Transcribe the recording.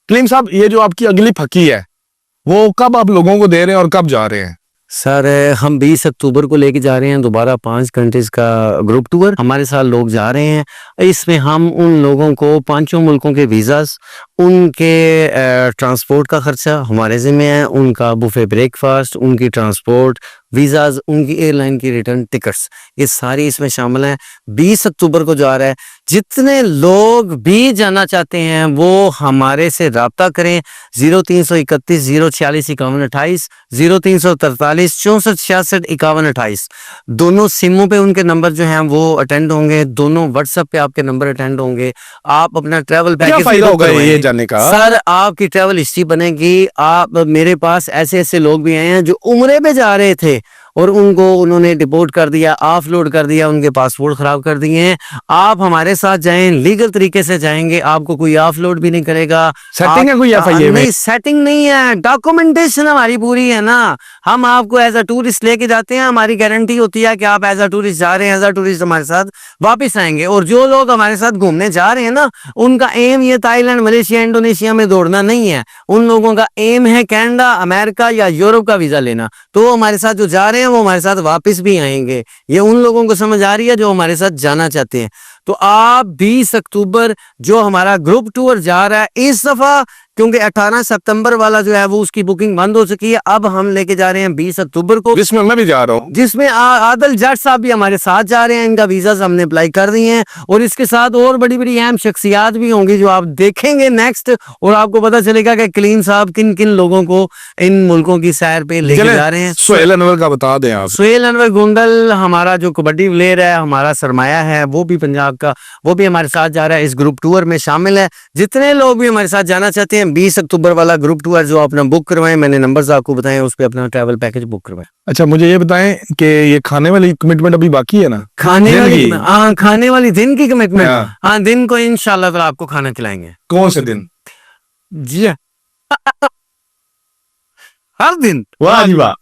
कलीम साहब, ये जो आपकी अगली फकी है वो कब आप लोगों को दे रहे हैं और कब जा रहे हैं? सर हम 20 अक्टूबर को लेके जा रहे हैं दोबारा 5 कंट्रीज का ग्रुप टूर। हमारे साथ लोग जा रहे हैं। इसमें हम उन लोगों को 5 मुल्कों के वीज़ास, उनके ट्रांसपोर्ट का खर्चा हमारे ज़िम्मे है, उनका बुफे ब्रेकफास्ट, उनकी ट्रांसपोर्ट, वीज़ाज, उनकी एयरलाइन की रिटर्न टिकट्स, ये सारी इसमें शामिल हैं। 20 अक्टूबर को जा रहा है। जितने लोग भी जाना चाहते हैं वो हमारे से रब्ता करें। 0331 046 51 28, 0343 64 66 51 28। दोनों सिमों पे उनके नंबर जो हैं वो अटेंड होंगे, दोनों व्हाट्सएप पे आपके नंबर अटेंड होंगे। आप अपना ट्रैवल क्या पैकेज फायदा होगा ये जाने का? सर आपकी ट्रैवल हिस्ट्री बनेगी। आप, मेरे पास ऐसे ऐसे लोग भी आए हैं जो उम्रे पे जा रहे थे और उनको उन्होंने डिपोर्ट कर दिया, ऑफलोड कर दिया, उनके पासपोर्ट खराब कर दिए हैं। आप हमारे साथ जाएं, लीगल तरीके से जाएंगे, आपको कोई ऑफलोड भी नहीं करेगा। सेटिंग है कोई एफआईए में? नहीं, सेटिंग नहीं है, डॉक्यूमेंटेशन हमारी पूरी है ना। हम आपको एज अ टूरिस्ट लेके जाते हैं, हमारी गारंटी होती है कि आप एज अ टूरिस्ट जा रहे हैं, एज अ टूरिस्ट हमारे साथ वापस आएंगे। और जो लोग हमारे साथ घूमने जा रहे हैं ना, उनका एम ये थाईलैंड, मलेशिया, इंडोनेशिया में दौड़ना नहीं है। उन लोगों का एम है कनाडा, अमेरिका या यूरोप का वीजा लेना। तो हमारे साथ जो जा रहे हैं वो हमारे साथ वापस भी आएंगे। ये उन लोगों को समझ आ रही है जो हमारे साथ जाना चाहते हैं। तो आप 20 अक्टूबर जो हमारा ग्रुप टूर जा रहा है इस दफा, क्योंकि 18 सितंबर वाला जो है वो उसकी बुकिंग बंद हो चुकी है, अब हम लेके जा रहे हैं 20 अक्टूबर को, जिसमें मैं भी जा रहा हूँ, जिसमें आदिल जट साहब भी हमारे साथ जा रहे हैं। इनका वीजा हमने अप्लाई कर दिए हैं और इसके साथ और बड़ी बड़ी अहम शख्सियात भी होंगी जो आप देखेंगे नेक्स्ट, और आपको पता चलेगा कि कलीम साहब किन किन लोगों को इन मुल्कों की सैर पे लेके जा रहे हैं। सुहेल अनवर का बता दें आप। सुहेल अनवर गुंडल हमारा जो कबड्डी प्लेयर है, हमारा सरमाया है, वो भी पंजाब का, वो भी हमारे साथ जा रहा है, इस ग्रुप टूर में शामिल है। जितने लोग भी हमारे साथ जाना चाहते हैं 20 अक्टूबर वाला ग्रुप टूर जो अपना बुक करवाएं, मैंने नंबर्स आपको बताएं, उस पर अपना ट्रैवल पैकेज बुक करवाएं। अच्छा, मुझे ये बताएं कि ये खाने वाली कमिटमेंट अभी बाकी है ना? खाने वाली, की? हाँ, खाने वाली दिन की कमिटमेंट। हाँ। हाँ, दिन को इंशाल्लाह ताला आपको खाना खिलाएंगे। कौन से दिन? जी हर दिन। वाह जी वाह।